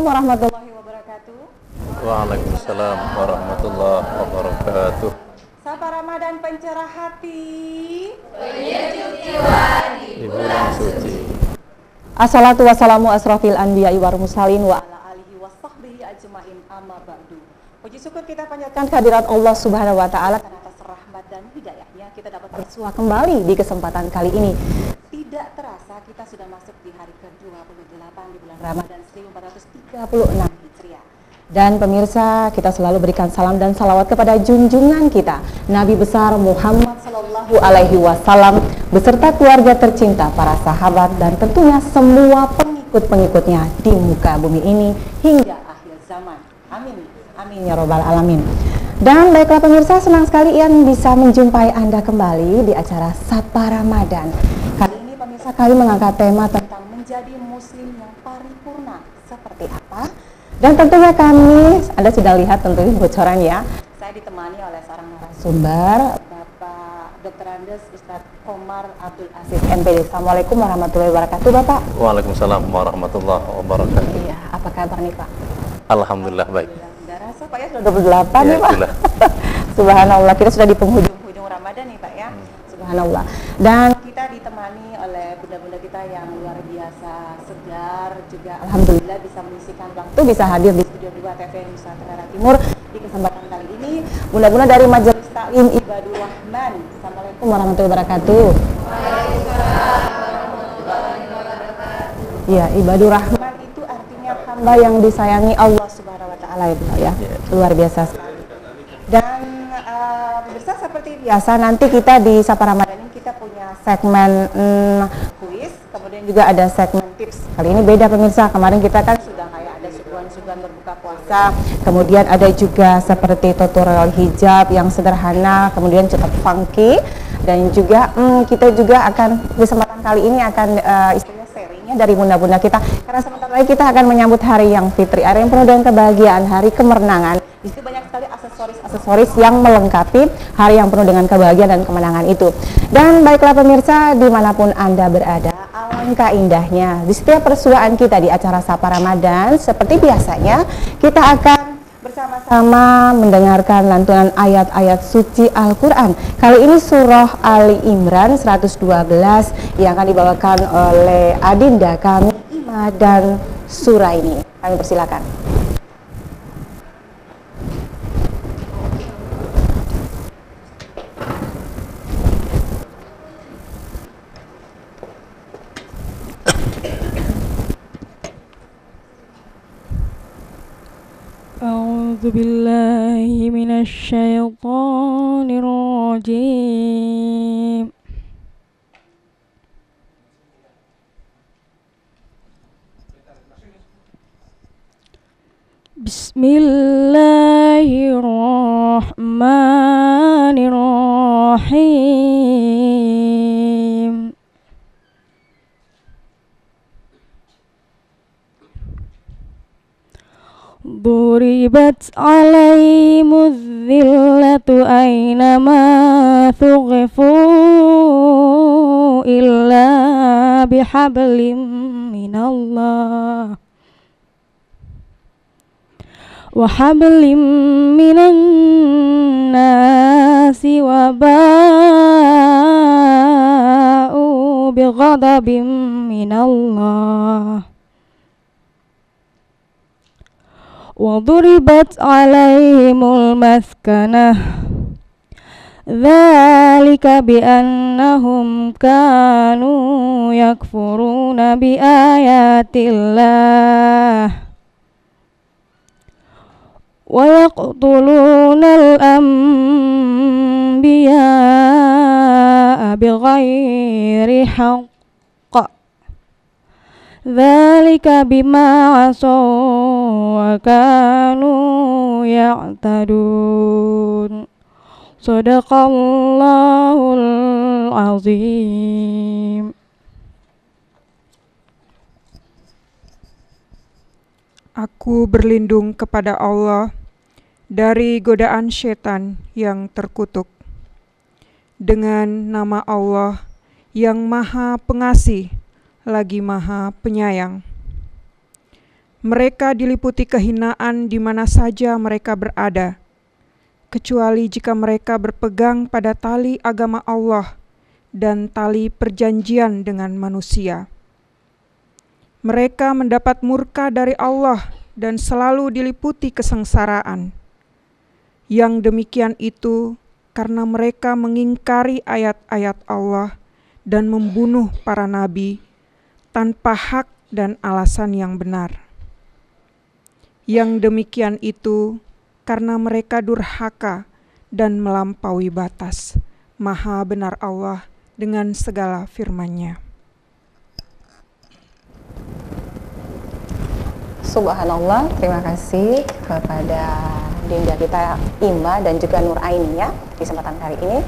warahmatullahi wabarakatuh. Waalaikumsalam warahmatullahi wabarakatuh. Sapa Ramadan pencerah hati, penyejuk jiwa Di bulan suci. Assalatu wassalamu asrafil anbiya'i war mursalin wa ala alihi wa sahbihi ajmain amma ba'du. Puji syukur kita panjatkan kehadirat Allah Subhanahu wa taala karena atas rahmat dan hidayahnya kita dapat bersua kembali di kesempatan kali ini. Tidak terasa kita sudah masuk di hari ke-28 di bulan Ramadan 1436 Hijriah. Dan pemirsa, kita selalu berikan salam dan salawat kepada junjungan kita, Nabi besar Muhammad Sallallahu Alaihi Wasallam beserta keluarga tercinta, para sahabat, dan tentunya semua pengikut-pengikutnya di muka bumi ini hingga akhir zaman. Amin. Amin ya robbal alamin. Dan baiklah pemirsa, senang sekali Ian bisa menjumpai Anda kembali di acara Sapa Ramadan. Kali ini pemirsa, kami mengangkat tema tentang menjadi muslim yang paripurna seperti apa. Dan tentunya kami, Anda sudah lihat tentunya bocoran ya, saya ditemani oleh seorang narasumber, Bapak Dr. Andes Ustadz Komar Abdul Aziz MPD. Assalamualaikum warahmatullahi wabarakatuh Bapak. Waalaikumsalam warahmatullahi wabarakatuh. Iya, apa kabar nih Pak? Alhamdulillah baik. Nggak rasa Pak ya, sudah 28 nih Pak. Itulah. Subhanallah, kita sudah di penghujung Ramadan nih Pak ya. Subhanallah. Dan kita ditemani oleh bunda-bunda kita yang luar biasa segar, juga alhamdulillah bisa menyisikan waktu, bisa hadir di studio 2 TV Nusa Tenggara Timur di kesempatan kali ini. Bunda-bunda dari Majelis Taklim Ibadur Rahman. Assalamualaikum warahmatullahi wabarakatuh. Waalaikumsalam warahmatullahi wabarakatuh. Iya, Ibadur Rahman itu artinya hamba yang disayangi Allah Subhanahu wa taala ya. Luar biasa sekali. Dan pemirsa, seperti biasa nanti kita di Sapa Ramadan ini kita punya segmen kuis, kemudian juga ada segmen tips. Kali ini beda pemirsa, kemarin kita kan sudah kayak ada suguhan-suguhan berbuka puasa, kemudian ada juga seperti tutorial hijab yang sederhana, kemudian cukup funky, dan juga kita juga akan di kesempatan kali ini akan istilahnya sharingnya dari bunda-bunda kita, karena sebentar lagi kita akan menyambut hari yang fitri, hari yang penuh dengan kebahagiaan, hari kemenangan. Di situ banyak sekali aksesoris yang melengkapi hari yang penuh dengan kebahagiaan dan kemenangan itu. Dan baiklah pemirsa, dimanapun Anda berada, alangkah indahnya di setiap persuaan kita di acara Sapa Ramadan, seperti biasanya kita akan bersama-sama mendengarkan lantunan ayat-ayat suci Al-Quran. Kali ini surah Ali Imran 112 yang akan dibawakan oleh adinda kami Ima dan surah ini. Kami persilakan. A'udzu billahi minasy syaithanir rajim. Bismillahirrahmanirrahim. Duribat alaihimuz zillatu aynama thuqifu illa bihablim minallah wa hablim minan nasi wa ba'u bighadabim minallah wa duribat alaihimul maskanah dzalika biannahum kanu yakfuruna biayatillah wa yaqtulunal anbiya'a bighairi haqq dzalika bima asaw wa kanu ya'tadun. Shadaqallahul azim. Aku berlindung kepada Allah dari godaan syaitan yang terkutuk. Dengan nama Allah yang Maha Pengasih lagi Maha Penyayang. Mereka diliputi kehinaan di mana saja mereka berada, kecuali jika mereka berpegang pada tali agama Allah dan tali perjanjian dengan manusia. Mereka mendapat murka dari Allah dan selalu diliputi kesengsaraan. Yang demikian itu karena mereka mengingkari ayat-ayat Allah dan membunuh para nabi tanpa hak dan alasan yang benar. Yang demikian itu karena mereka durhaka dan melampaui batas. Maha benar Allah dengan segala firman-Nya. Subhanallah, terima kasih kepada Dinda kita Ima dan juga Nur Ainia di kesempatan kali ini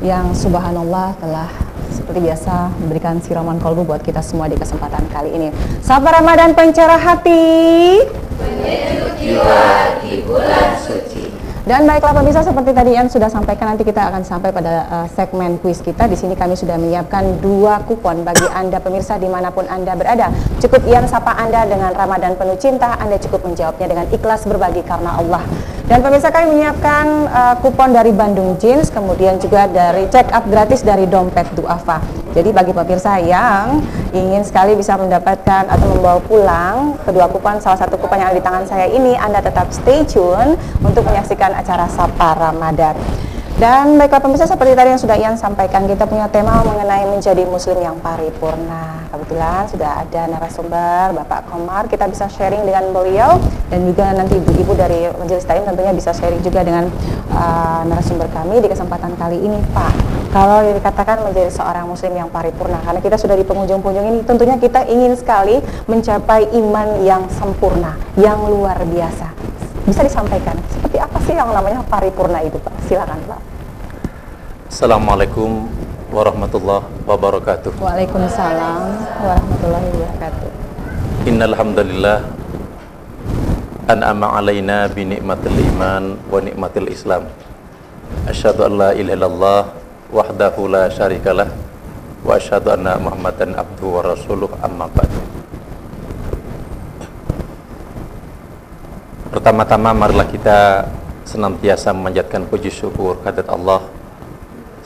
yang subhanallah telah seperti biasa memberikan siraman kolbu buat kita semua di kesempatan kali ini. Sahabat Ramadan pencerah hati, penyejuk jiwa di bulan suci. dan baiklah pemirsa, seperti tadi yang sudah sampaikan, nanti kita akan sampai pada segmen kuis kita. Di sini kami sudah menyiapkan 2 kupon bagi Anda pemirsa dimanapun Anda berada. Cukup Ian sapa Anda dengan Ramadan penuh cinta, Anda cukup menjawabnya dengan ikhlas berbagi karena Allah. Dan pemirsa, kami menyiapkan kupon dari Bandung Jeans, kemudian juga dari check up gratis dari Dompet Duafa. Jadi bagi pemirsa yang ingin sekali bisa mendapatkan atau membawa pulang kedua kupon, salah satu kupon yang ada di tangan saya ini, Anda tetap stay tune untuk menyaksikan acara Sapa Ramadan. Dan baiklah pemirsa, seperti tadi yang sudah Ian sampaikan, kita punya tema mengenai menjadi muslim yang paripurna. Kebetulan sudah ada narasumber Bapak Komar, kita bisa sharing dengan beliau, dan juga nanti ibu-ibu dari Majelis Ta'lim tentunya bisa sharing juga dengan narasumber kami di kesempatan kali ini. Pak, kalau dikatakan menjadi seorang muslim yang paripurna, karena kita sudah di penghujung-penghujung ini, tentunya kita ingin sekali mencapai iman yang sempurna, yang luar biasa. Bisa disampaikan seperti apa sih yang namanya paripurna itu, Pak? Silakan, Pak. Assalamualaikum warahmatullahi wabarakatuh. Waalaikumsalam warahmatullahi wabarakatuh. Innal hamdalillah an'ama 'alaina bi ni'matil iman wa ni'matil islam. Asyhadu an la ilaha illallah wahdahu la syarikalah wa asyhadu anna Muhammadan abduhu wa rasuluh, amma ba'du. Pertama-tama marilah kita senantiasa memanjatkan puji syukur kehadirat Allah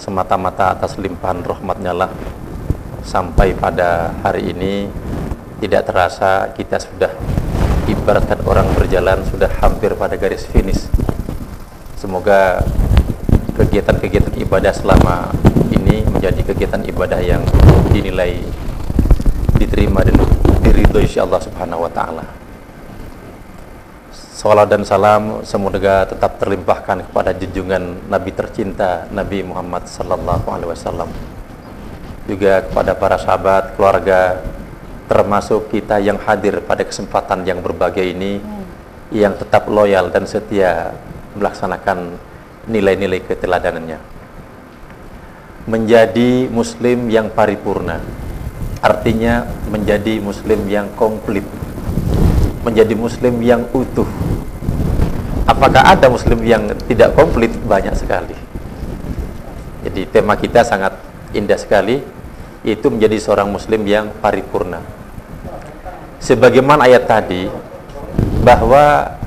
semata-mata atas limpahan rahmat-Nya lah, sampai pada hari ini tidak terasa kita sudah ibaratkan orang berjalan sudah hampir pada garis finish. Semoga kegiatan-kegiatan ibadah selama ini menjadi kegiatan ibadah yang dinilai diterima dan diridhoi Allah Subhanahu wa taala. Salawat dan salam semoga tetap terlimpahkan kepada junjungan Nabi tercinta Nabi Muhammad sallallahu alaihi wasallam, juga kepada para sahabat, keluarga, termasuk kita yang hadir pada kesempatan yang berbahagia ini, yang tetap loyal dan setia melaksanakan nilai-nilai keteladanannya. Menjadi muslim yang paripurna artinya menjadi muslim yang komplit, menjadi muslim yang utuh. Apakah ada muslim yang tidak komplit? Banyak sekali. Jadi tema kita sangat indah sekali, yaitu menjadi seorang muslim yang paripurna. Sebagaimana ayat tadi, bahwa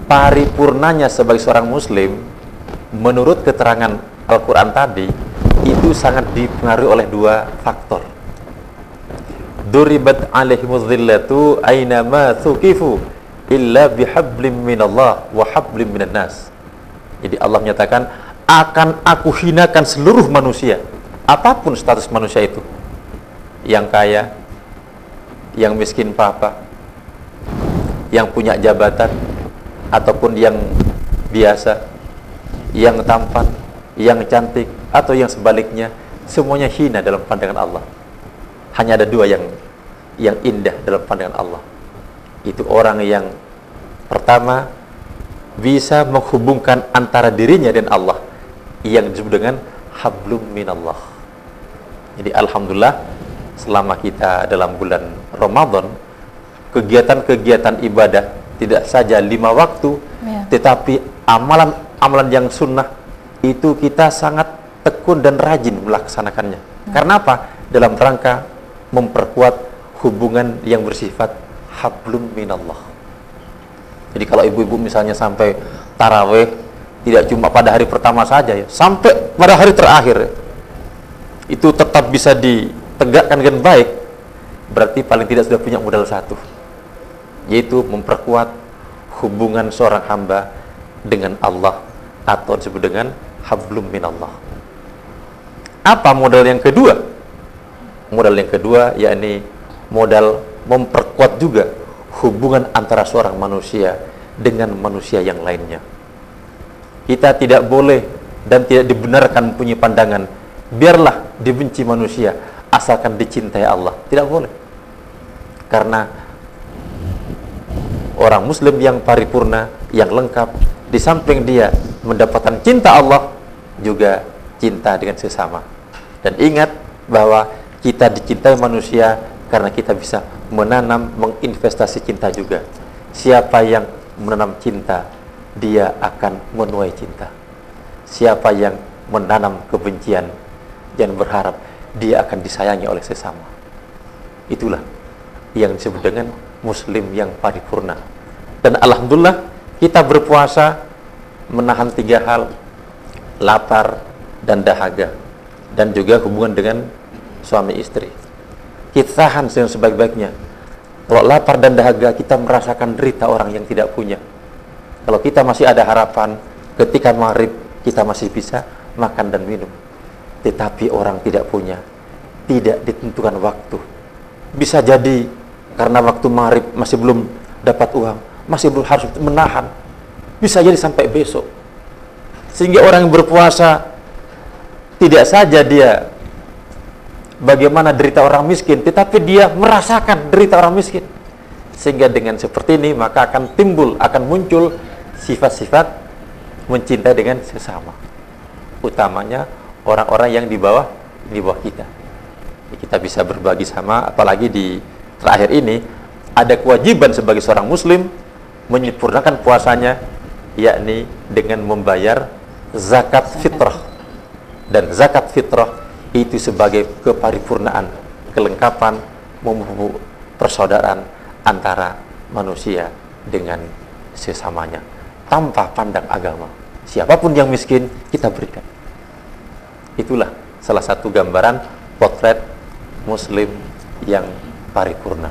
paripurnanya sebagai seorang muslim menurut keterangan Al-Quran tadi itu sangat dipengaruhi oleh 2 faktor. Duribat alaihimuz zillatu aynama thuqifu illa bihablim minallah wa hablim minan nas. Jadi Allah menyatakan, akan aku hinakan seluruh manusia, apapun status manusia itu, yang kaya, yang miskin papa, yang punya jabatan ataupun yang biasa, yang tampan, yang cantik, atau yang sebaliknya, semuanya hina dalam pandangan Allah. Hanya ada 2 yang indah dalam pandangan Allah. Itu orang yang pertama bisa menghubungkan antara dirinya dan Allah, yang disebut dengan hablum minallah. Jadi alhamdulillah, selama kita dalam bulan Ramadan, kegiatan-kegiatan ibadah tidak saja 5 waktu, tetapi amalan-amalan yang sunnah itu kita sangat tekun dan rajin melaksanakannya. Karena apa? Dalam rangka memperkuat hubungan yang bersifat hablum minallah. Jadi kalau ibu-ibu misalnya sampai taraweh, tidak cuma pada hari pertama saja ya, sampai pada hari terakhir ya, itu tetap bisa ditegakkan dengan baik, berarti paling tidak sudah punya modal satu, yaitu memperkuat hubungan seorang hamba dengan Allah, atau disebut dengan hablum minallah. Apa modal yang kedua? Modal yang kedua yakni modal memperkuat juga hubungan antara seorang manusia dengan manusia yang lainnya. Kita tidak boleh dan tidak dibenarkan punya pandangan biarlah dibenci manusia asalkan dicintai Allah. Tidak boleh. Karena orang muslim yang paripurna, yang lengkap, di samping dia mendapatkan cinta Allah, juga cinta dengan sesama. Dan ingat bahwa kita dicintai manusia karena kita bisa menanam, menginvestasi cinta juga. Siapa yang menanam cinta, dia akan menuai cinta. Siapa yang menanam kebencian, jangan berharap dia akan disayangi oleh sesama. Itulah yang disebut dengan muslim yang paripurna. Dan alhamdulillah kita berpuasa menahan 3 hal: lapar dan dahaga, dan juga hubungan dengan suami istri. Kita tahan yang sebaik-baiknya. Kalau lapar dan dahaga, kita merasakan derita orang yang tidak punya. Kalau kita masih ada harapan, ketika maghrib kita masih bisa makan dan minum. Tetapi orang tidak punya, tidak ditentukan waktu. Bisa jadi karena waktu maghrib masih belum dapat uang, masih belum, harus menahan. Bisa jadi sampai besok. Sehingga orang yang berpuasa tidak saja dia bagaimana derita orang miskin, tetapi dia merasakan derita orang miskin. Sehingga dengan seperti ini maka akan timbul, akan muncul sifat-sifat mencintai dengan sesama, utamanya orang-orang yang di bawah kita. Kita bisa berbagi sama, apalagi di terakhir ini ada kewajiban sebagai seorang muslim menyempurnakan puasanya, yakni dengan membayar zakat fitrah. Dan zakat fitrah itu sebagai keparipurnaan, kelengkapan, memupuk persaudaraan antara manusia dengan sesamanya tanpa pandang agama. Siapapun yang miskin kita berikan. Itulah salah satu gambaran potret muslim yang paripurna.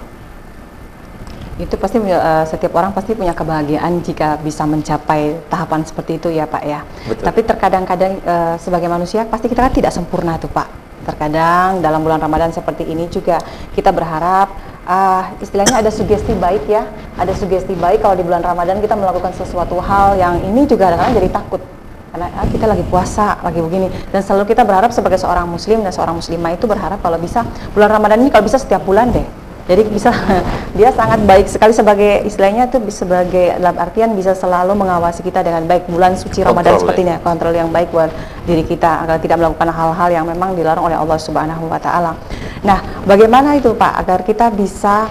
Itu pasti setiap orang pasti punya kebahagiaan jika bisa mencapai tahapan seperti itu ya Pak ya. Betul. Tapi terkadang-kadang sebagai manusia pasti kita kan tidak sempurna tuh Pak. Terkadang dalam bulan Ramadan seperti ini juga kita berharap istilahnya ada sugesti baik ya. Ada sugesti baik kalau di bulan Ramadan kita melakukan sesuatu hal yang ini juga kadang-kadang jadi takut. Karena kita lagi puasa, lagi begini. Dan selalu kita berharap sebagai seorang muslim dan seorang muslimah itu berharap kalau bisa bulan Ramadan ini kalau bisa setiap bulan deh. Jadi bisa dia sangat baik sekali sebagai istilahnya itu sebagai dalam artian bisa selalu mengawasi kita dengan baik bulan suci Ramadan seperti ini, kontrol yang baik buat diri kita agar tidak melakukan hal-hal yang memang dilarang oleh Allah Subhanahu wa taala. Nah, bagaimana itu Pak agar kita bisa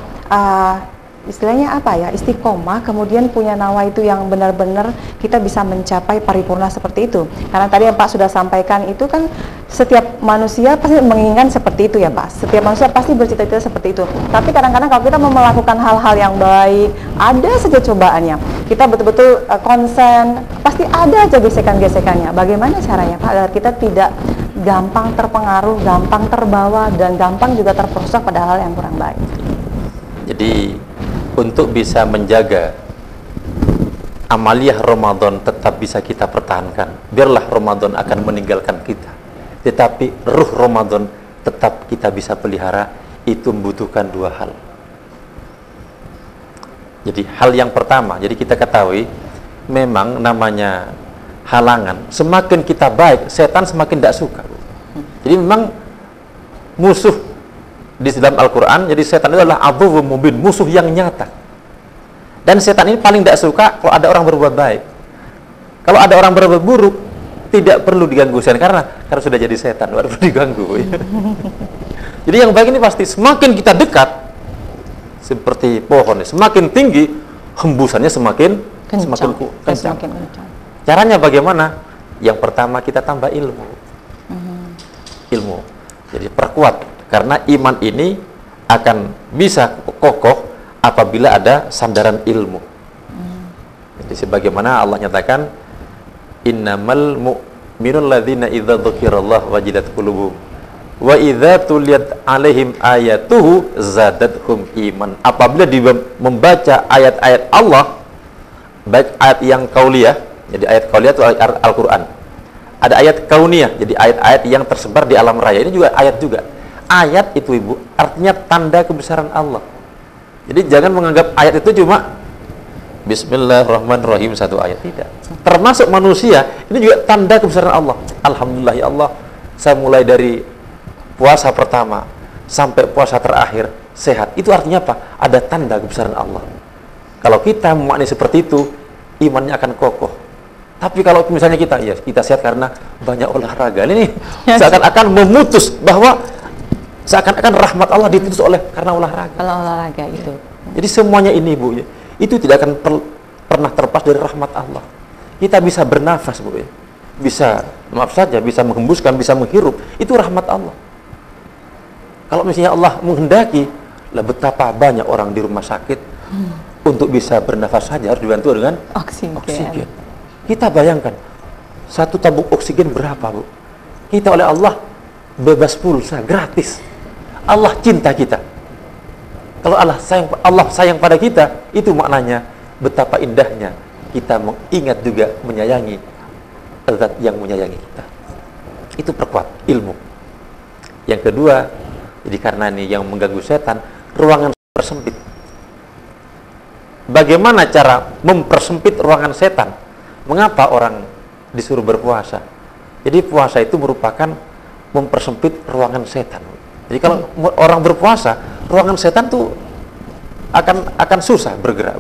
istilahnya apa ya, istiqomah, kemudian punya nawa itu yang benar-benar kita bisa mencapai paripurna seperti itu. Karena tadi yang Pak sudah sampaikan itu kan setiap manusia pasti menginginkan seperti itu ya Pak. Setiap manusia pasti bercita-cita seperti itu. Tapi kadang-kadang kalau kita mau melakukan hal-hal yang baik, ada saja cobaannya. Kita betul-betul konsen, pasti ada aja gesekan-gesekannya. Bagaimana caranya Pak agar kita tidak gampang terpengaruh, gampang terbawa, dan gampang juga terperosok pada hal yang kurang baik? Jadi untuk bisa menjaga amaliyah Ramadan tetap bisa kita pertahankan, biarlah Ramadan akan meninggalkan kita, tetapi ruh Ramadan tetap kita bisa pelihara. Itu membutuhkan 2 hal. Jadi hal yang pertama, jadi kita ketahui memang namanya halangan, semakin kita baik, setan semakin tidak suka. Jadi memang musuh di dalam Al-Quran, jadi setan itu adalah aduwwum mubin, musuh yang nyata. Dan setan ini paling tidak suka kalau ada orang berbuat baik. Kalau ada orang berbuat buruk, tidak perlu diganggu setan, karena sudah jadi setan, tidak perlu diganggu. Jadi yang baik ini pasti semakin kita dekat, seperti pohon, semakin tinggi, hembusannya semakin kencang. Caranya bagaimana? Yang pertama kita tambah ilmu. Ilmu. Jadi perkuat. Karena iman ini akan bisa kokoh apabila ada sandaran ilmu. Jadi sebagaimana Allah nyatakan, innamal mu'minul ladzina idza dzukirallahu wajilat qulubuhum wa idza tuliyat alaihim ayatuhu zadatuhum iman. Apabila membaca ayat-ayat Allah, baik ayat yang kauliyah, jadi ayat kauliyah itu Al-Qur'an. Ada ayat kauniyah, jadi ayat-ayat yang tersebar di alam raya. Ini juga ayat juga. Ayat itu Ibu artinya tanda kebesaran Allah. Jadi jangan menganggap ayat itu cuma Bismillahirrahmanirrahim satu ayat, tidak. Termasuk manusia, ini juga tanda kebesaran Allah. Alhamdulillah ya Allah, saya mulai dari puasa pertama sampai puasa terakhir sehat. Itu artinya apa? Ada tanda kebesaran Allah. Kalau kita memaknai seperti itu, imannya akan kokoh. Tapi kalau misalnya kita sehat karena banyak olahraga, ini seakan-akan memutus bahwa seakan-akan rahmat Allah diputus karena olahraga. Kalau olahraga itu. Jadi semuanya ini Bu, itu tidak akan pernah terlepas dari rahmat Allah. Kita bisa bernafas Bu, bisa, maaf saja, bisa menghembuskan, bisa menghirup, itu rahmat Allah. Kalau misalnya Allah menghendaki, lah betapa banyak orang di rumah sakit untuk bisa bernafas saja harus dibantu dengan oksigen. Kita bayangkan, satu tabung oksigen berapa Bu? Kita oleh Allah bebas pulsa, gratis. Allah cinta kita. Kalau Allah sayang pada kita, itu maknanya betapa indahnya kita mengingat juga menyayangi Zat yang menyayangi kita. Itu perkuat ilmu. Yang kedua, jadi karena ini yang mengganggu setan, ruangan persempit. Bagaimana cara mempersempit ruangan setan? Mengapa orang disuruh berpuasa? Jadi puasa itu merupakan mempersempit ruangan setan. Jadi kalau orang berpuasa, ruangan setan tuh akan susah bergerak.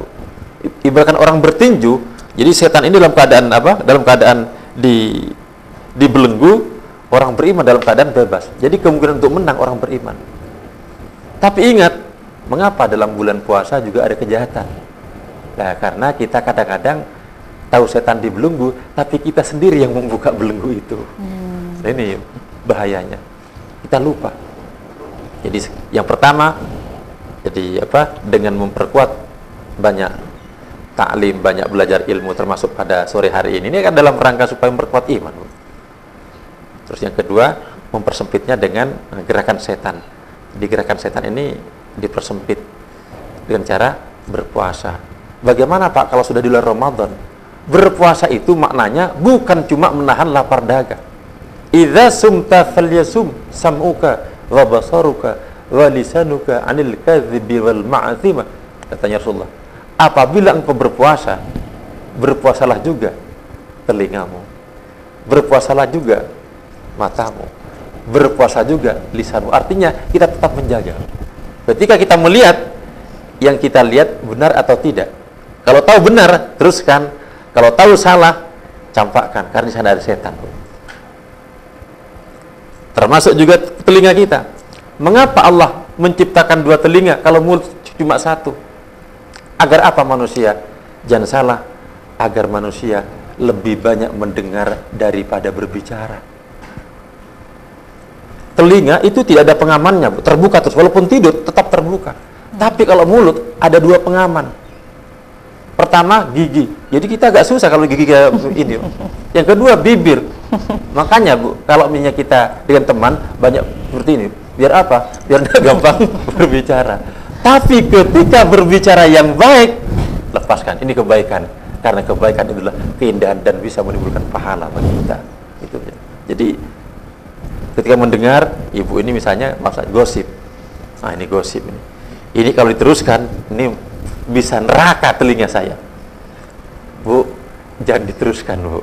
Ibaratkan orang bertinju, jadi setan ini dalam keadaan apa? Dalam keadaan dibelenggu, orang beriman dalam keadaan bebas. Jadi kemungkinan untuk menang orang beriman. Tapi ingat, mengapa dalam bulan puasa juga ada kejahatan? Nah, karena kita kadang-kadang tahu setan dibelenggu, tapi kita sendiri yang membuka belenggu itu. Nah, ini bahayanya. Kita lupa. Jadi yang pertama, jadi apa? Dengan memperkuat banyak taklim, banyak belajar ilmu, termasuk pada sore hari ini kan dalam rangka supaya memperkuat iman. Terus yang kedua, mempersempitnya dengan gerakan setan. Di gerakan setan ini dipersempit dengan cara berpuasa. Bagaimana Pak kalau sudah di bulan Ramadan? Berpuasa itu maknanya bukan cuma menahan lapar dahaga. Idza sumta falyasum sam'uka wa basaruka wa lisanuka 'anil kadhibi wal ma'athima, katanya Rasulullah. Apabila engkau berpuasa, berpuasalah juga telingamu, berpuasalah juga matamu, berpuasa juga lisanmu. Artinya kita tetap menjaga. Ketika kita melihat, yang kita lihat benar atau tidak. Kalau tahu benar, teruskan. Kalau tahu salah, campakkan. Karena di sana ada setan. Termasuk juga telinga kita. Mengapa Allah menciptakan dua telinga kalau mulut cuma satu? Agar apa manusia? Jangan salah, agar manusia lebih banyak mendengar daripada berbicara. Telinga itu tidak ada pengamannya, terbuka terus, walaupun tidur tetap terbuka. Tapi kalau mulut ada dua pengaman. Pertama gigi, jadi kita agak susah kalau gigi kayak ini. Yang kedua bibir. Makanya Bu, kalau misalnya kita dengan teman banyak seperti ini, biar apa? Biar dia gampang berbicara. Tapi ketika berbicara yang baik, lepaskan. Ini kebaikan. Karena kebaikan itulah keindahan dan bisa menimbulkan pahala bagi kita. Itu. Jadi ketika mendengar ibu ini misalnya maksud gosip. Nah, ini gosip ini. Ini kalau diteruskan, ini bisa neraka telinga saya. Bu, jangan diteruskan Bu.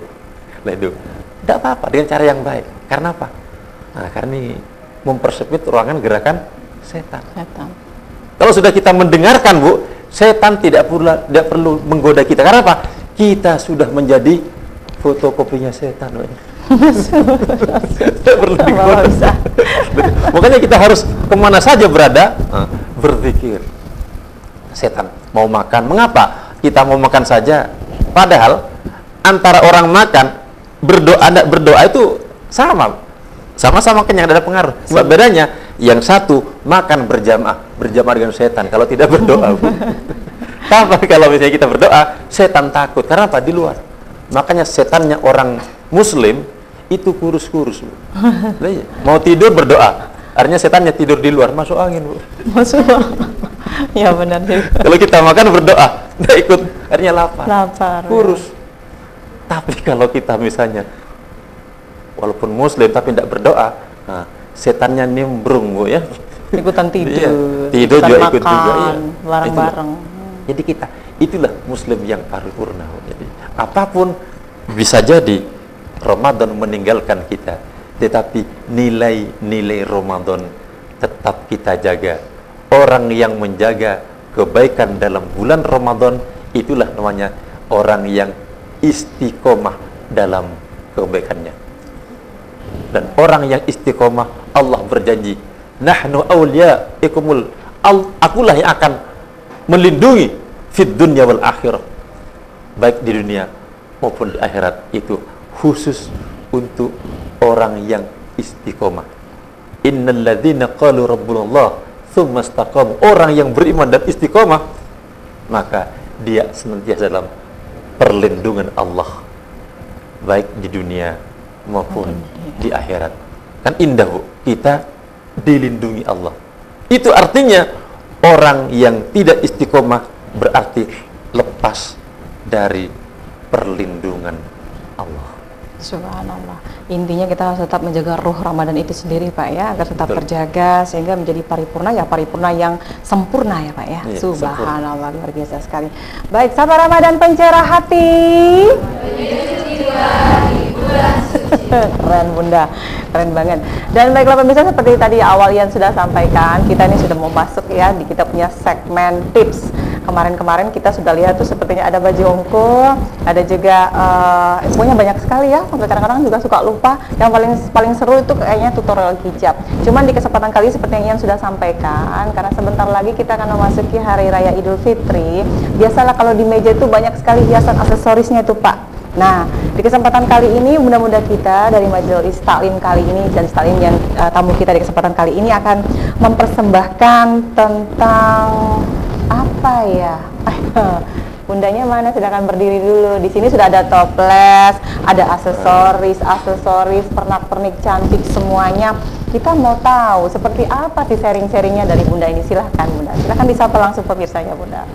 Nah itu, tidak apa-apa dengan cara yang baik. Karena apa? Nah, karena ini mempersempit ruangan gerakan setan. Kalau sudah kita mendengarkan Bu, setan tidak perlu menggoda kita. Karena apa? Kita sudah menjadi fotokopinya setan. Tidak perlu digoda. Makanya kita harus kemana saja berada, berzikir. Setan mau makan, mengapa kita mau makan saja? Padahal antara orang makan berdoa itu sama-sama kenyang, ada pengaruh. Cuma bedanya yang satu makan berjamaah, berjamaah dengan setan kalau tidak berdoa, Bu? Tapi kalau misalnya kita berdoa, setan takut. Karena apa? Di luar. Makanya setannya orang Muslim itu kurus-kurus, Bu. Iya. Mau tidur berdoa. Artinya setannya tidur di luar, masuk angin, Bu. Masuk. Ya benar juga. Kalau kita makan berdoa, nggak ikut, artinya lapar. Lapar. Kurus. Tapi kalau kita misalnya walaupun Muslim tapi tidak berdoa, nah, setannya nimbrung, Bu, ya. Ikutan tidur. Iya. Tidur ikutan juga makan, ikut juga, iya. bareng-bareng. Jadi itulah Muslim yang paripurna. Jadi apapun bisa jadi Ramadan meninggalkan kita, tetapi nilai-nilai Ramadan tetap kita jaga. Orang yang menjaga kebaikan dalam bulan Ramadan, itulah namanya orang yang istiqomah dalam kebaikannya. Dan orang yang istiqomah, Allah berjanji, nahnu awliyaikumul, akulah yang akan melindungi fid dunya wal akhirah, baik di dunia maupun di akhirat. Itu khusus untuk orang yang istiqomah. Innal ladzina qalu rabbunallah tsumma istaqamu, orang yang beriman dan istiqomah, maka dia senantiasa dalam perlindungan Allah, baik di dunia maupun di akhirat. Kan indah, Bu, kita dilindungi Allah. Itu artinya orang yang tidak istiqomah berarti lepas dari perlindungan Allah. Subhanallah. Intinya kita harus tetap menjaga ruh Ramadan itu sendiri, Pak, ya, agar tetap terjaga sehingga menjadi paripurna, ya paripurna yang sempurna, ya Pak, ya. Iya, Subhanallah, luar biasa sekali. Baik, sahabat Ramadan pencerah hati. Keren, Bunda, keren banget. Dan baiklah pemirsa, seperti tadi awal yang sudah sampaikan, kita ini sudah mau masuk ya di kita punya segmen tips. Kemarin kita sudah lihat tuh sepertinya ada baju ungu, ada juga infonya banyak sekali ya. Sampai kadang-kadang juga suka lupa. Yang paling seru itu kayaknya tutorial hijab. Cuman di kesempatan kali seperti yang Ian sudah sampaikan, karena sebentar lagi kita akan memasuki Hari Raya Idul Fitri. Biasalah kalau di meja itu banyak sekali hiasan aksesorisnya tuh, Pak. Nah, di kesempatan kali ini mudah-mudahan kita dari Majelis Taklim kali ini dan Taklim yang tamu kita di kesempatan kali ini akan mempersembahkan tentang apa ya? Bundanya mana? Silakan berdiri dulu. Di sini sudah ada toples, ada aksesoris, pernak-pernik cantik semuanya. Kita mau tahu seperti apa sih sharing-sharingnya dari Bunda ini. Silahkan, Bunda. Silahkan disapa langsung pemirsanya, Bunda.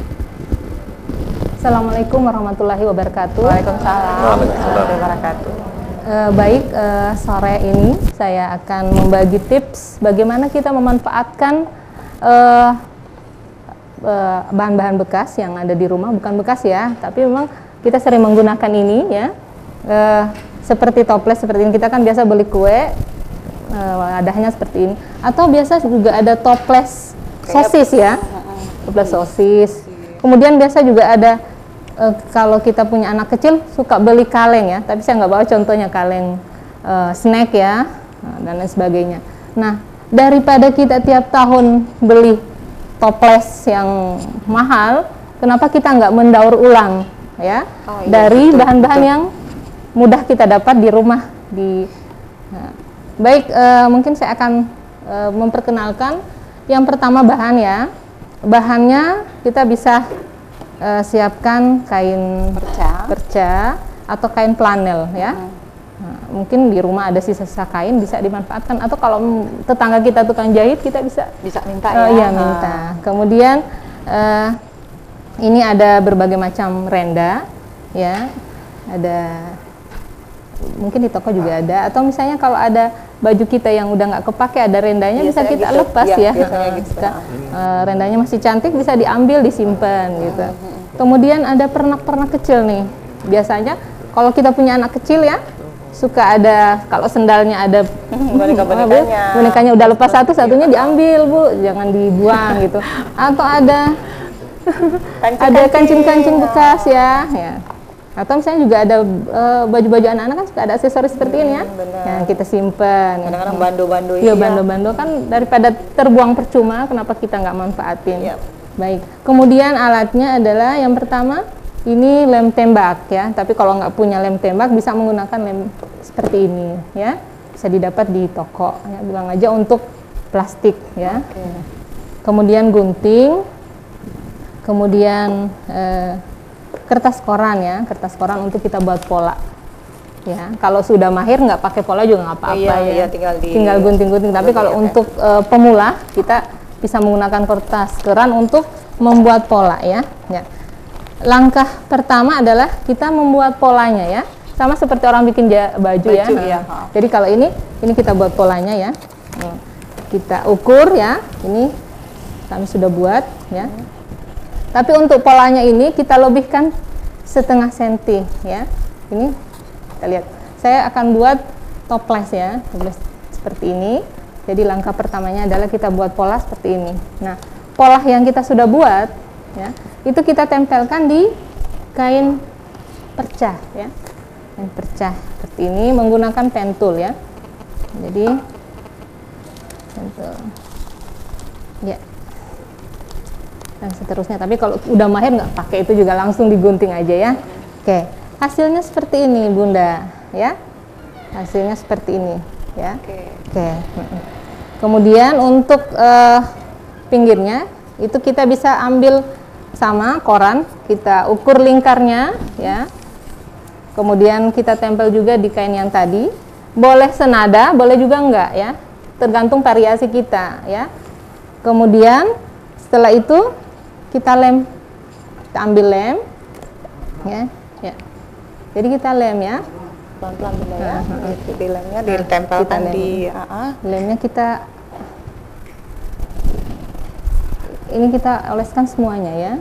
Assalamualaikum warahmatullahi wabarakatuh. Waalaikumsalam warahmatullahi wabarakatuh. Baik, sore ini saya akan membagi tips bagaimana kita memanfaatkan bahan-bahan bekas yang ada di rumah. Bukan bekas ya, tapi memang kita sering menggunakan ini ya. Seperti toples seperti ini, kita kan biasa beli kue, wadahnya seperti ini. Atau biasa juga ada toples sosis ya, toples sosis. Kemudian biasa juga ada kalau kita punya anak kecil suka beli kaleng ya, tapi saya nggak bawa contohnya kaleng snack ya, dan lain sebagainya. Nah, daripada kita tiap tahun beli toples yang mahal, kenapa kita nggak mendaur ulang ya dari bahan-bahan yang mudah kita dapat di rumah. Baik, mungkin saya akan memperkenalkan yang pertama bahan ya. Bahannya kita bisa siapkan kain perca atau kain flanel ya. Nah, mungkin di rumah ada sisa-sisa kain bisa dimanfaatkan, atau kalau tetangga kita tukang jahit kita bisa minta ya. Iya, minta. Kemudian ini ada berbagai macam renda ya. Ada mungkin di toko juga ada, atau misalnya kalau ada baju kita yang udah nggak kepake ada rendanya, biasanya bisa kita gitu, lepas ya. Gitu. Rendanya masih cantik, bisa diambil, disimpan gitu. Kemudian ada pernak-pernak kecil nih. Biasanya kalau kita punya anak kecil ya, suka ada, kalau sendalnya ada bonekanya udah lepas satunya diambil, Bu, jangan dibuang gitu. Atau ada kancing-kancing bekas ya. Atau misalnya juga ada baju-baju anak-anak kan suka ada aksesoris seperti ini ya, yang kita simpan. Kadang-kadang bando-bando iya, bando-bando kan daripada terbuang percuma, kenapa kita nggak manfaatin? Yep. Baik. Kemudian alatnya adalah yang pertama ini lem tembak ya. Tapi kalau nggak punya lem tembak bisa menggunakan lem seperti ini ya. Bisa didapat di toko. Ya, bilang aja untuk plastik ya. kemudian gunting, kemudian kertas koran ya, kertas koran untuk kita buat pola. Ya, kalau sudah mahir nggak pakai pola juga nggak apa-apa ya. Tinggal gunting-gunting. Tapi kalau untuk pemula kita bisa menggunakan kertas koran untuk membuat pola ya. Ya. Langkah pertama adalah kita membuat polanya ya. Sama seperti orang bikin baju ya. Ya. Jadi kalau ini kita buat polanya ya. Kita ukur ya. Ini kami sudah buat ya. Tapi untuk polanya ini kita lebihkan setengah senti ya. Ini kita lihat. Saya akan buat toples ya, toples seperti ini. Jadi langkah pertamanya adalah kita buat pola seperti ini. Nah, pola yang kita sudah buat ya, itu kita tempelkan di kain percah ya. Kain percah seperti ini menggunakan pentul ya. Jadi pentul. Ya. Dan seterusnya, tapi kalau udah mahir nggak pakai itu juga, langsung digunting aja ya. Oke, hasilnya seperti ini Bunda ya, hasilnya seperti ini ya. Oke. Kemudian untuk pinggirnya itu kita bisa ambil sama koran, kita ukur lingkarnya ya, kemudian kita tempel juga di kain yang tadi, boleh senada boleh juga enggak ya, tergantung variasi kita ya. Kemudian setelah itu kita lem, kita ambil lem ya, ya. Jadi kita lem ya, Pelan-pelan Bunda ya. Di lemnya ditempelkan di lemnya kita ini kita oleskan semuanya ya.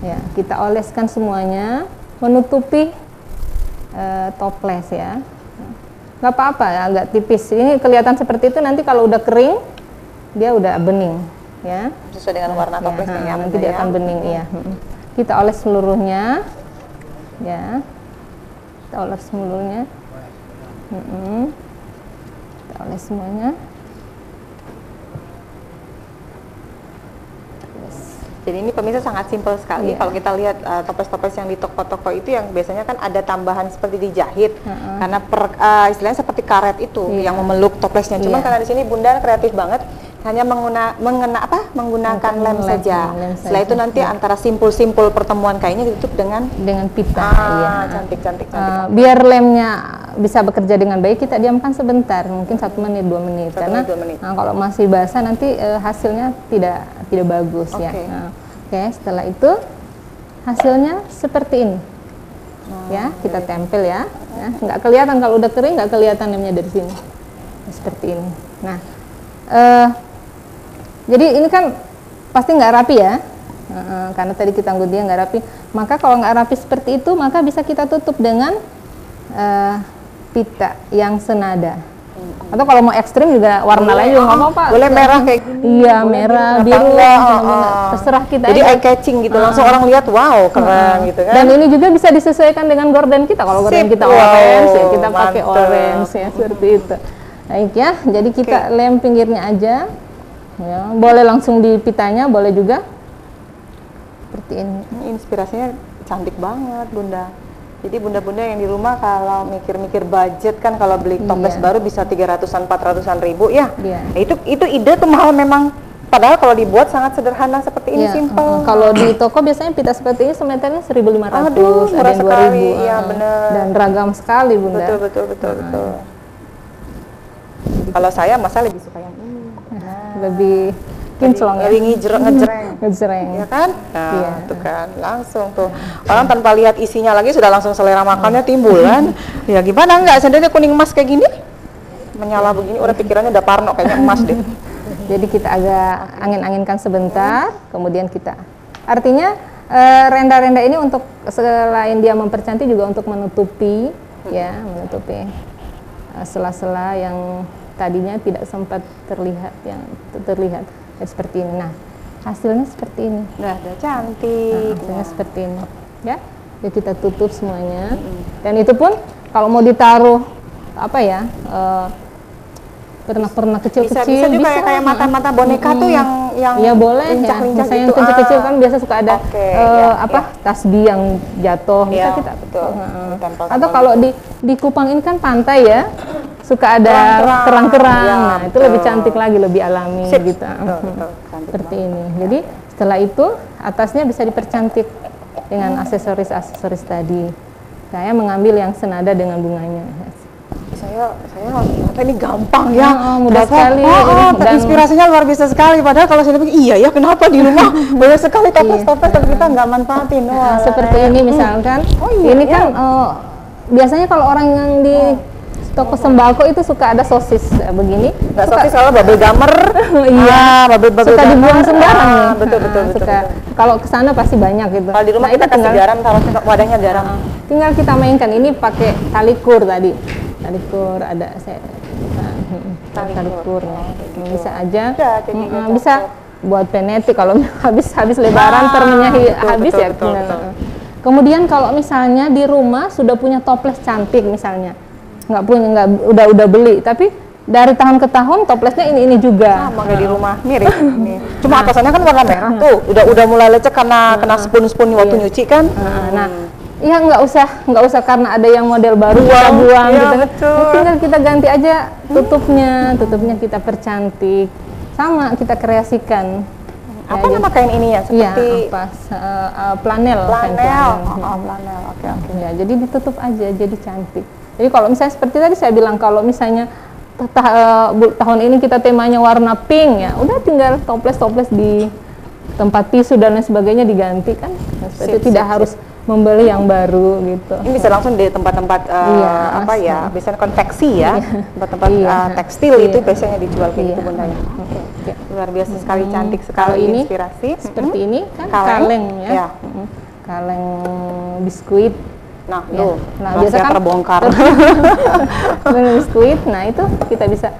Ya, kita oleskan semuanya menutupi toples ya. Nggak apa-apa ya, agak tipis. Ini kelihatan seperti itu, nanti kalau udah kering dia udah bening ya. Sesuai dengan warna toplesnya ya. Nanti dia akan bening ya. Kita oles seluruhnya ya. Kita oles seluruhnya. Kita oles semuanya. Jadi ini pemirsa sangat simpel sekali. Kalau kita lihat toples-toples yang di toko-toko itu yang biasanya kan ada tambahan seperti dijahit, karena istilahnya seperti karet itu yang memeluk toplesnya. Cuman karena di sini Bunda kreatif banget, hanya menggunakan lem saja. Setelah itu nanti antara simpul-simpul pertemuan kainnya ditutup dengan pita. Cantik. Biar lemnya bisa bekerja dengan baik, kita diamkan sebentar, mungkin 1 menit 2 menit. Karena kalau masih basah nanti hasilnya tidak bagus ya. Oke, setelah itu hasilnya seperti ini. Ya, kita tempel ya. Nggak kelihatan kalau udah kering, nggak kelihatan lemnya dari sini. Seperti ini. Nah, jadi ini kan pasti nggak rapi ya, karena tadi kita gunting nggak rapi. Maka kalau nggak rapi seperti itu, maka bisa kita tutup dengan pita yang senada. Atau kalau mau ekstrim juga warna lain juga nggak apa-apa. Boleh merah kayak gini. Iya, merah, biru, terserah kita. Jadi eye catching gitu, langsung orang lihat wow keren gitu kan. Dan ini juga bisa disesuaikan dengan gorden kita. Kalau gorden kita orange ya kita pakai orange ya, seperti itu. Baik ya, jadi kita lem pinggirnya aja. Ya, boleh langsung di pitanya, boleh juga seperti ini. Inspirasinya cantik banget Bunda. Jadi bunda-bunda yang di rumah kalau mikir-mikir budget kan, kalau beli toples baru bisa 300-an 400-an ribu ya. Nah, itu ide tuh mahal memang. Padahal kalau dibuat sangat sederhana seperti ini, simple. Kalau di toko biasanya pita seperti ini semeternya 1.500, aduh, ada yang 2.000. Iya benar. Dan ragam sekali Bunda. Betul. Kalau saya masa lebih suka yang ini. Lebih kinclong ya. Lebih ngejreng. Ya kan? Nah, itu kan langsung tuh orang tanpa lihat isinya lagi sudah langsung selera makannya timbul kan. Ya gimana enggak sendalnya kuning emas kayak gini? Menyala begini udah pikirannya udah parno kayaknya emas deh. Jadi kita agak angin-anginkan sebentar, kemudian kita artinya renda-renda ini untuk selain dia mempercantik juga untuk menutupi ya, menutupi sela-sela yang tadinya tidak sempat terlihat seperti ini. Nah, hasilnya seperti ini. Nah, udah cantik. Hasilnya seperti ini. Ya, jadi kita tutup semuanya. Dan itu pun kalau mau ditaruh apa ya, pernak-pernak kecil-kecil bisa juga kayak mata-mata boneka tuh yang ya boleh ya. Misalnya yang kecil-kecil kan biasa suka ada tasbih yang jatuh, bisa kita atau kalau di Kupang ini kan pantai ya, suka ada kerang-kerang. Nah, itu lebih cantik lagi, lebih alami gitu. seperti ini. Jadi setelah itu atasnya bisa dipercantik dengan aksesoris-aksesoris tadi. Saya mengambil yang senada dengan bunganya. Saya ternyata ini gampang ya, mudah sekali. Dan inspirasinya luar biasa sekali. Padahal kalau saya pikir iya ya, kenapa di rumah banyak sekali toples-toples tapi kita nggak manfaatin. Seperti ini misalkan. Ini kan biasanya kalau orang yang di toko sembako itu suka ada sosis begini. Nggak sosis, kalau bubble gummer. Iya, bubble suka dibuang sembarang nih. Betul. Kalau kesana pasti banyak gitu. Kalau di rumah kita kasih garam, taruh wadahnya garam. Tinggal kita mainkan ini pakai tali kur tadi. Tali kur ada tali kur. Bisa aja. Bisa buat peneti kalau habis lebaran terminnya habis ya. Kemudian kalau misalnya di rumah sudah punya toples cantik misalnya. Udah beli, tapi dari tahun ke tahun toplesnya ini juga. Sama kayak di rumah, mirip. Cuma atasannya kan warna merah tuh, udah mulai lecek karena kena spoon waktu nyuci kan. Iya, nggak usah karena ada yang model baru kita buang gitu. Tinggal kita ganti aja tutupnya kita percantik, sama kita kreasikan. Apa nama kain ini ya? Seperti planel. Planel. Oke. Ya, jadi ditutup aja, jadi cantik. Jadi kalau misalnya seperti tadi saya bilang, kalau misalnya tahun ini kita temanya warna pink ya, udah tinggal toples di tempat tisu dan lain sebagainya diganti kan. Seperti tidak harus membeli yang baru gitu. Ini bisa langsung di tempat-tempat biasanya konveksi ya, tempat-tempat tekstil itu biasanya dijual kayak gitu Bunda. Luar biasa sekali, cantik sekali, ini inspirasi. Seperti ini kan kaleng ya. Kaleng biskuit. Nah, biasa kan terbongkar. Biskuit. Nah, itu kita bisa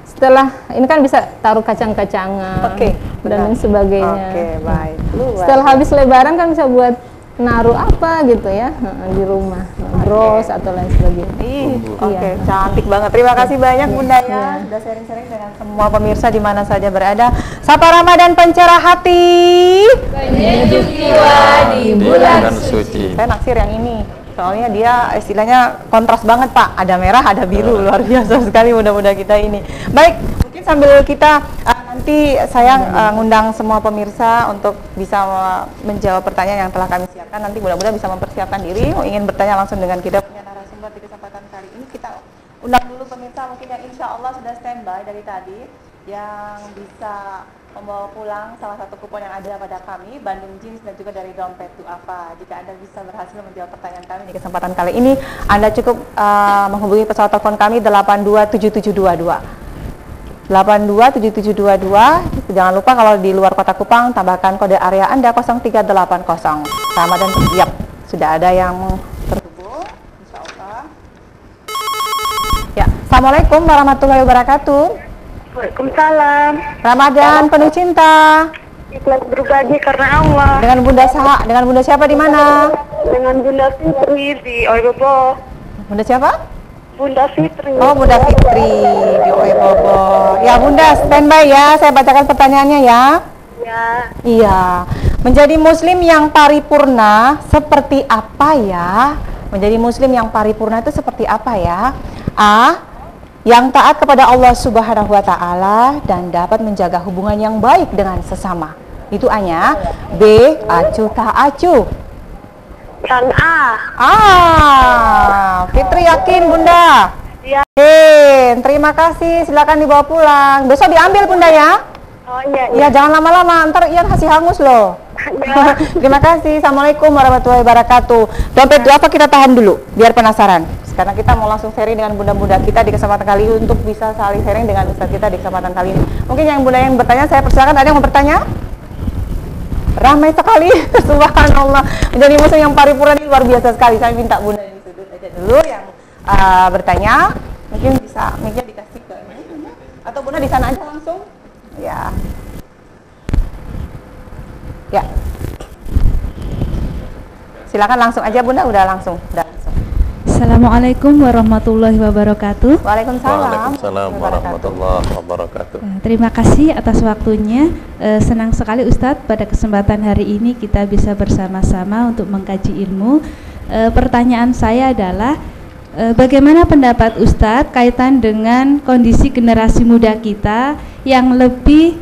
setelah ini kan bisa taruh kacang-kacangan dan lain sebagainya. Baik. Setelah habis lebaran kan bisa buat naruh apa gitu ya di rumah, bros atau lain sebagainya. Cantik banget. Terima kasih banyak Bunda ya, sudah sharing-sharing dengan semua pemirsa di mana saja berada. Sapa Ramadan pencerah hati, penyejuk jiwa di bulan suci. Saya naksir yang ini. Soalnya dia istilahnya kontras banget Pak, ada merah, ada biru, luar biasa sekali mudah-mudahan kita ini. Baik, mungkin sambil kita nanti saya ngundang semua pemirsa untuk bisa menjawab pertanyaan yang telah kami siapkan. Nanti mudah-mudahan bisa mempersiapkan diri, ingin bertanya langsung dengan kita punya narasumber di kesempatan kali ini. Kita undang dulu pemirsa mungkin yang insya Allah sudah standby dari tadi, yang bisa membawa pulang salah satu kupon yang ada pada kami, Bandung Jeans dan juga dari Dompet Duafa. Jika Anda bisa berhasil menjawab pertanyaan kami di kesempatan kali ini, Anda cukup menghubungi pesawat telepon kami 827722. 827722. Jangan lupa kalau di luar kota Kupang tambahkan kode area Anda 0380. Ramadan siap. Sudah ada yang terhubung, insyaallah. Ya, Assalamualaikum warahmatullahi wabarakatuh. Waalaikumsalam. Ramadan penuh cinta. Ikhlas berbagi karena Allah. Dengan Bunda siapa di mana? Dengan Bunda Fitri di Oibobo. Bunda siapa? Bunda Fitri. Oh, Bunda Fitri di Oibobo. Ya, Bunda standby ya. Saya bacakan pertanyaannya ya. Ya. Iya. Menjadi muslim yang paripurna seperti apa ya? Menjadi muslim yang paripurna itu seperti apa ya? A. Yang taat kepada Allah Subhanahu wa taala dan dapat menjaga hubungan yang baik dengan sesama. Itu A-nya. B. Acuh tak acuh. Yang A. Fitri yakin Bunda? Ya. Terima kasih. Silakan dibawa pulang. Besok diambil Bunda ya. Oh iya. Iya, jangan lama-lama. Ntar Ian kasih hangus loh. Ya. Terima kasih. Assalamualaikum warahmatullahi wabarakatuh. Dompet apa kita tahan dulu biar penasaran. Karena kita mau langsung sharing dengan bunda-bunda kita di kesempatan kali ini untuk bisa saling sharing dengan ustaz kita di kesempatan kali ini. Mungkin yang bunda yang bertanya, saya persilakan. Ada yang mau bertanya? Ramai sekali. Subhanallah. Menjadi muslim yang paripurna ini luar biasa sekali. Saya minta bunda di sudut aja dulu yang bertanya. Mungkin bisa mic-nya dikasih ke ini. Atau bunda di sana aja langsung. Ya. Ya. Silakan langsung aja bunda, udah langsung. Assalamualaikum warahmatullahi wabarakatuh. Waalaikumsalam. Waalaikumsalam warahmatullahi wabarakatuh. Terima kasih atas waktunya. Senang sekali Ustadz pada kesempatan hari ini kita bisa bersama-sama untuk mengkaji ilmu. Pertanyaan saya adalah bagaimana pendapat Ustadz kaitan dengan kondisi generasi muda kita yang lebih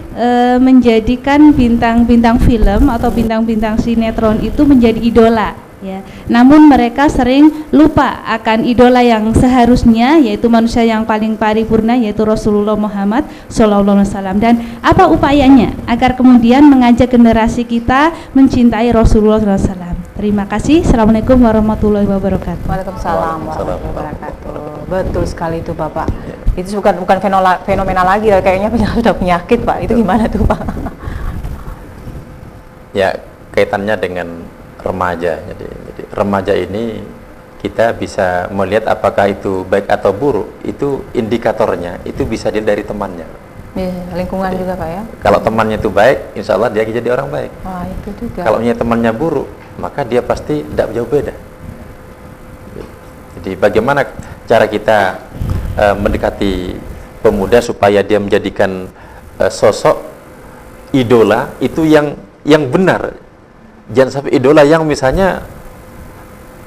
menjadikan bintang-bintang film atau bintang-bintang sinetron itu menjadi idola, ya. Namun mereka sering lupa akan idola yang seharusnya, yaitu manusia yang paling paripurna, yaitu Rasulullah Muhammad SAW. Dan apa upayanya agar kemudian mengajak generasi kita mencintai Rasulullah SAW? Terima kasih. Assalamualaikum warahmatullahi wabarakatuh. Waalaikumsalam warahmatullahi wabarakatuh. Betul sekali itu Bapak. Itu bukan fenomena lagi, kayaknya sudah penyakit Pak. Itu gimana tuh Pak? Ya, kaitannya dengan remaja. Jadi remaja ini kita bisa melihat apakah itu baik atau buruk. Itu indikatornya, itu bisa dilihat dari temannya. Lingkungan juga Pak ya. Kalau temannya itu baik, insya Allah dia jadi orang baik. Wah, itu juga. Kalau temannya buruk, maka dia pasti tidak jauh beda. Jadi bagaimana cara kita mendekati pemuda supaya dia menjadikan sosok idola itu yang benar. Jangan sampai idola yang misalnya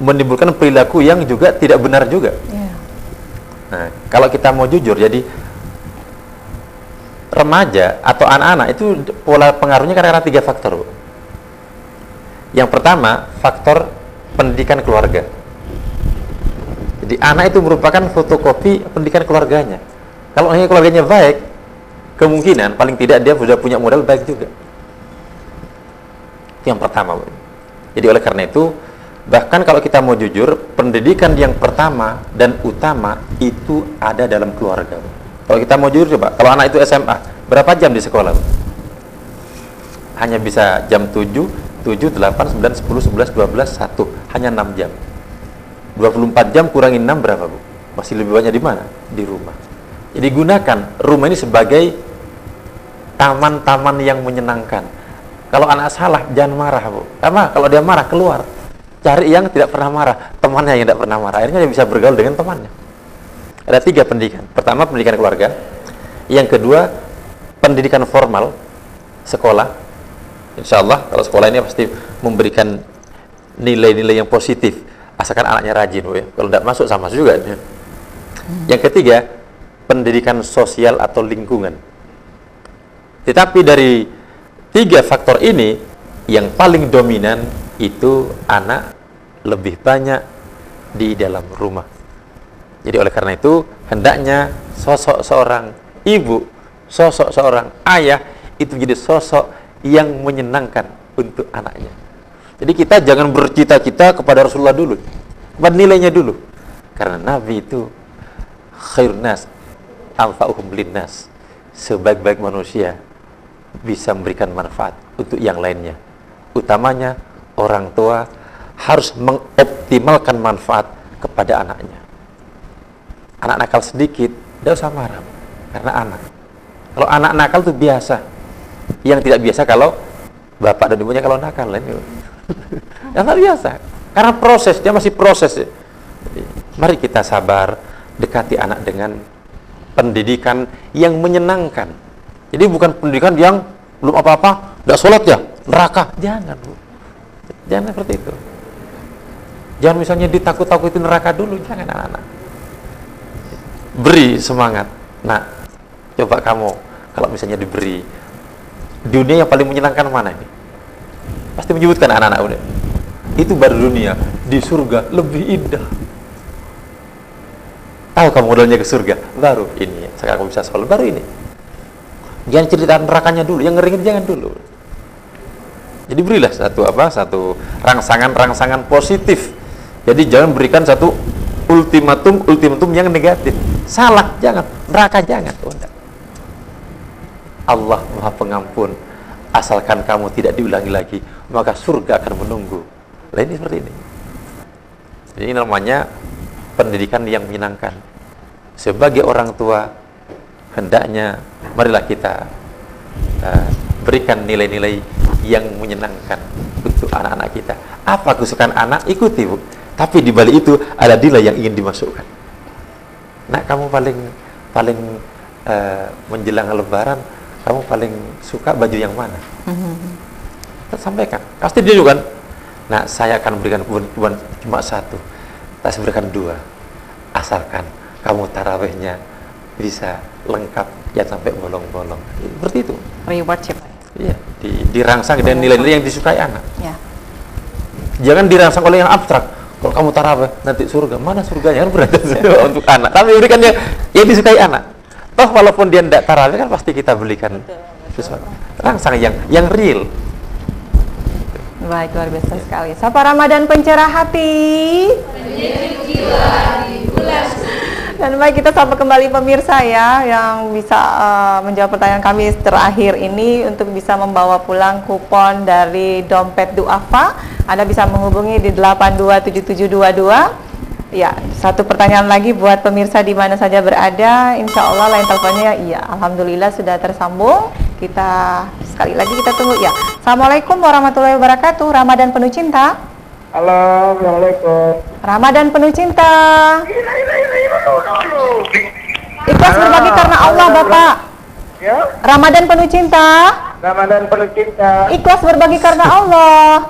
menimbulkan perilaku yang juga tidak benar juga. Yeah. Nah, kalau kita mau jujur, jadi remaja atau anak-anak itu pola pengaruhnya karena 3 faktor, Bu. Yang pertama, faktor pendidikan keluarga. Jadi anak itu merupakan fotokopi pendidikan keluarganya. Kalau keluarganya baik, kemungkinan paling tidak dia sudah punya modal baik juga. Itu yang pertama, Bu. Jadi oleh karena itu, bahkan kalau kita mau jujur, pendidikan yang pertama dan utama itu ada dalam keluarga, Bu. Kalau kita mau jujur coba, kalau anak itu SMA, berapa jam di sekolah, Bu? Hanya bisa jam 7, 8, 9, 10, 11, 12, 1. Hanya 6 jam. 24 jam kurangi 6 berapa, Bu? Masih lebih banyak di mana? Di rumah. Jadi gunakan rumah ini sebagai taman-taman yang menyenangkan. Kalau anak salah, jangan marah, Bu. Karena kalau dia marah, keluar. Cari yang tidak pernah marah, temannya yang tidak pernah marah. Akhirnya dia bisa bergaul dengan temannya. Ada 3 pendidikan. Pertama, pendidikan keluarga. Yang kedua, pendidikan formal, sekolah. Insya Allah, kalau sekolah ini pasti memberikan nilai-nilai yang positif. Asalkan anaknya rajin, Bu, ya. Kalau tidak masuk, sama juga. Yang ketiga, pendidikan sosial atau lingkungan. Tetapi dari 3 faktor ini, yang paling dominan itu anak lebih banyak di dalam rumah. Jadi oleh karena itu, hendaknya sosok seorang ibu, sosok seorang ayah itu menjadi sosok yang menyenangkan untuk anaknya. Jadi kita jangan bercita-cita kepada Rasulullah dulu, kepada nilainya dulu. Karena Nabi itu khairun nas, anfa'uhum linnas, sebaik-baik manusia bisa memberikan manfaat untuk yang lainnya. Utamanya orang tua harus mengoptimalkan manfaat kepada anaknya. Anak nakal sedikit, tidak usah marah, karena anak. Kalau anak nakal itu biasa. Yang tidak biasa kalau bapak dan ibunya kalau nakal, lain. Yang tak biasa. Karena proses, dia masih proses. Ya. Jadi, mari kita sabar, dekati anak dengan pendidikan yang menyenangkan. Jadi bukan pendidikan yang belum apa-apa, tidak sholat ya, neraka. Jangan, Bu. Jangan seperti itu. Jangan misalnya ditakut-takutin neraka dulu, jangan anak-anak. Beri semangat. Nah, coba kamu kalau misalnya diberi dunia yang paling menyenangkan mana ini? Pasti menyebutkan anak-anak udah. Itu baru dunia. Di surga lebih indah. Tahu kamu modalnya ke surga? Baru ini. Sekarang kamu bisa sholat, baru ini. Jangan cerita nerakanya dulu, yang ngeri jangan dulu. Jadi berilah satu rangsangan positif. Jadi jangan berikan satu ultimatum yang negatif. Salah jangan, neraka jangan. Allah Maha Pengampun. Asalkan kamu tidak diulangi lagi, maka surga akan menunggu. Lain seperti ini. Jadi ini namanya pendidikan yang menyenangkan. Sebagai orang tua, hendaknya marilah kita berikan nilai-nilai yang menyenangkan untuk anak-anak kita. Apa kesukaan anak, ikuti, Bu. Tapi di balik itu ada nilai yang ingin dimasukkan. Nah, kamu paling menjelang Lebaran, kamu paling suka baju yang mana? Kita sampaikan. Pasti dia juga kan. Nah, saya akan berikan cuma 1. Tak berikan 2. asalkan kamu tarawihnya bisa lengkap, ya sampai bolong-bolong. Seperti itu. Reward ya Pak. Iya, dirangsang dengan nilai-nilai yang disukai anak. Ya. Jangan dirangsang oleh yang abstrak. Kalau kamu tarawih nanti surga, mana surganya? Kan berat untuk anak. Tapi berikan yang disukai anak. Toh walaupun dia tidak tarawih kan pasti kita belikan sesuatu. Rangsang yang real. Baik, luar biasa sekali. Sapa Ramadan pencerah hati. Dan baik, kita sapa kembali pemirsa ya yang bisa menjawab pertanyaan kami terakhir ini untuk bisa membawa pulang kupon dari dompet Duafa. Anda bisa menghubungi di 827722. Ya, satu pertanyaan lagi buat pemirsa di mana saja berada. Insya Allah lain teleponnya ya, alhamdulillah sudah tersambung. Kita sekali lagi kita tunggu ya. Assalamualaikum warahmatullahi wabarakatuh. Ramadan penuh cinta. Halo, Assalamualaikum. Ramadan penuh cinta. Ikhlas berbagi karena Allah, Bapak. Ya, Ramadan penuh cinta. Ramadan penuh cinta. Ikhlas berbagi karena Allah.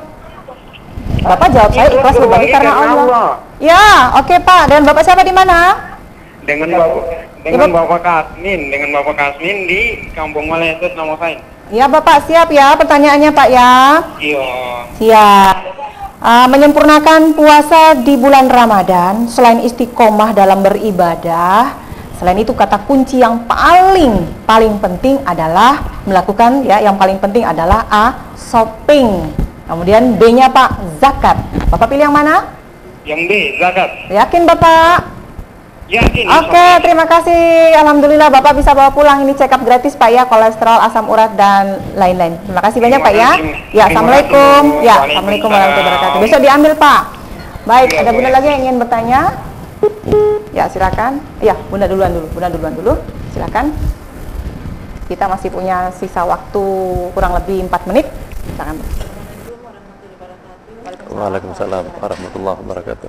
Bapak jawab saya ikhlas berbagi karena Allah. Ya, oke Pak. Dan Bapak siapa di mana? Dengan Bapak Kasmin di Kampung Maleset nomor Sain. Ya Bapak, siap ya pertanyaannya Pak ya. Iya. Siap. Menyempurnakan puasa di bulan Ramadan selain istiqomah dalam beribadah, selain itu kata kunci yang paling penting adalah melakukan ya, yang paling penting adalah A, shopping. Kemudian B-nya Pak, zakat. Bapak pilih yang mana? Yang B, zakat. Yakin Bapak? Yakin. Oke, terima kasih. Alhamdulillah Bapak bisa bawa pulang ini check up gratis Pak ya, kolesterol, asam urat dan lain-lain. Terima kasih banyak Pak ya. Ya, assalamualaikum. Ya, assalamualaikum warahmatullahi wabarakatuh. Besok diambil Pak. Baik, ada Bunda lagi yang ingin bertanya? Ya, silakan. Ya, Bunda duluan dulu. Silakan. Kita masih punya sisa waktu kurang lebih 4 menit. Silakan. Waalaikumsalam warahmatullahi wabarakatuh.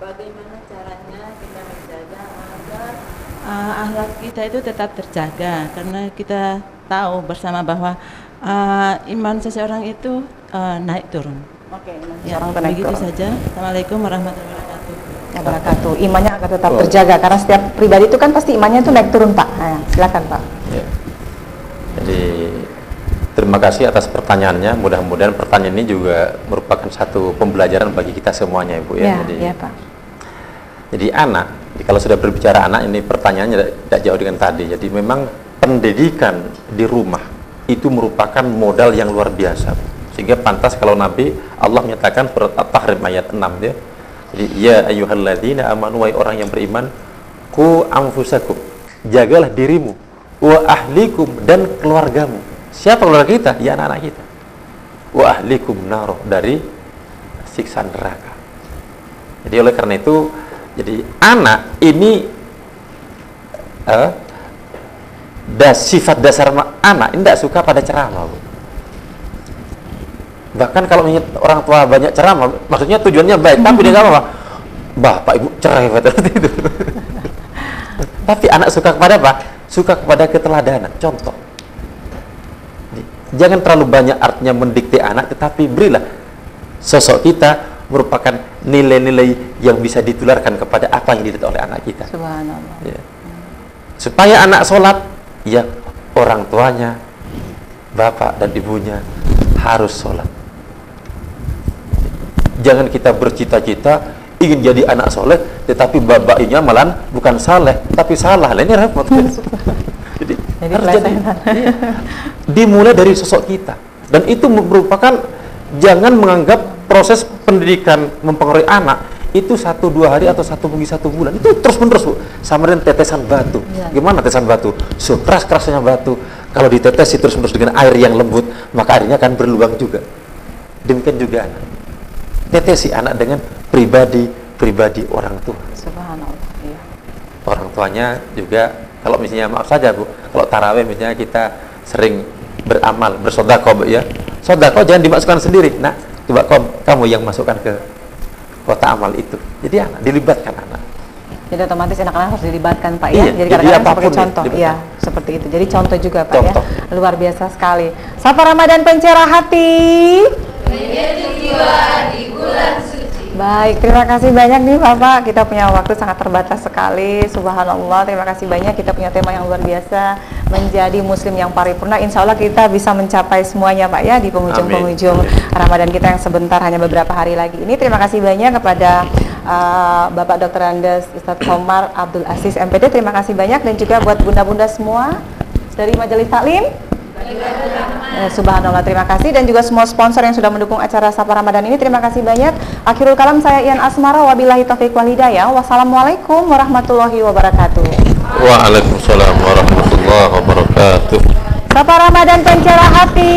Bagaimana caranya kita menjaga agar akhlak kita itu tetap terjaga, karena kita tahu bersama bahwa iman seseorang itu naik turun. Oke, Ya, begitu saja. Assalamualaikum warahmatullahi wabarakatuh. Imannya akan tetap terjaga karena setiap pribadi itu kan pasti imannya itu naik turun Pak. Nah, silakan Pak. Ya. Jadi terima kasih atas pertanyaannya. Mudah-mudahan pertanyaan ini juga merupakan satu pembelajaran bagi kita semuanya, Ibu ya. Ya, Pak. Jadi anak, kalau sudah berbicara anak, ini pertanyaannya tidak jauh dengan tadi. Jadi memang pendidikan di rumah itu merupakan modal yang luar biasa. Sehingga pantas kalau Nabi Allah menyatakan surat At-Tahrim ayat 6 ya. Jadi ya ayyuhalladzina amanu, wahai orang yang beriman, qu anfusakum, jagalah dirimu, wa ahlikum, dan keluargamu. Siapa keluarga kita? Ya anak-anak kita. Wa ahlikum naro, dari siksa neraka. Jadi oleh karena itu, jadi anak ini sifat dasar anak ini tidak suka pada ceramah, Bu. Bahkan kalau orang tua banyak ceramah, maksudnya tujuannya baik, tapi dia nggak apa-apa. Bapak ibu cerai seperti itu. Tapi anak suka kepada apa? Suka kepada keteladanan, contoh. Jangan terlalu banyak artinya mendikte anak, tetapi berilah sosok kita merupakan nilai-nilai yang bisa ditularkan kepada apa yang dilihat oleh anak kita. Subhanallah. Ya. Supaya anak sholat, ya orang tuanya, bapak dan ibunya harus sholat. Jangan kita bercita-cita ingin jadi anak soleh, tetapi bapaknya malah bukan saleh, tapi salah. Ini repot. Jadi harus jadi, iya, dimulai dari sosok kita, dan itu merupakan, jangan menganggap proses pendidikan mempengaruhi anak itu 1-2 hari atau 1 minggu 1 bulan, itu terus menerus, Bu. Sama dengan tetesan batu. Ya. Gimana tetesan batu? Keras-kerasnya batu, kalau ditetesi terus menerus dengan air yang lembut, maka airnya akan berlubang juga. Demikian juga anak, tetesi anak dengan pribadi orang tua. Subhanallah. Iya. Orang tuanya juga, kalau misalnya maaf saja, Bu, kalau tarawih misalnya kita sering beramal, bersedekah, ya. Sedekah jangan dimasukkan sendiri. Nah, coba kamu yang masukkan ke kotak amal itu. Jadi anak dilibatkan anak. Jadi otomatis anak-anak harus dilibatkan Pak Iya, ya. Jadi kadang-kadang sebagai contoh, ya, seperti itu. Jadi contoh juga Pak contoh. Ya. Luar biasa sekali. Sapa Ramadan pencerah hati. Menjadi jiwa di bulan suci. Baik, terima kasih banyak nih Bapak. Kita punya waktu sangat terbatas sekali. Subhanallah, terima kasih banyak. Kita punya tema yang luar biasa, menjadi muslim yang paripurna. Insya Allah kita bisa mencapai semuanya Pak ya di penghujung-penghujung Ramadan kita yang sebentar, hanya beberapa hari lagi ini. Terima kasih banyak kepada Bapak Dr. Andes Ustadz Komar Abdul Aziz MPD. Terima kasih banyak, dan juga buat bunda-bunda semua dari Majelis Taklim. Subhanallah, terima kasih, dan juga semua sponsor yang sudah mendukung acara Sapa Ramadan ini, terima kasih banyak. Akhirul kalam, saya Ian Asmara, wabillahi taufiq wal hidayah. Wassalamualaikum warahmatullahi wabarakatuh. Waalaikumsalam warahmatullahi wabarakatuh. Sapa Ramadan pencerah hati.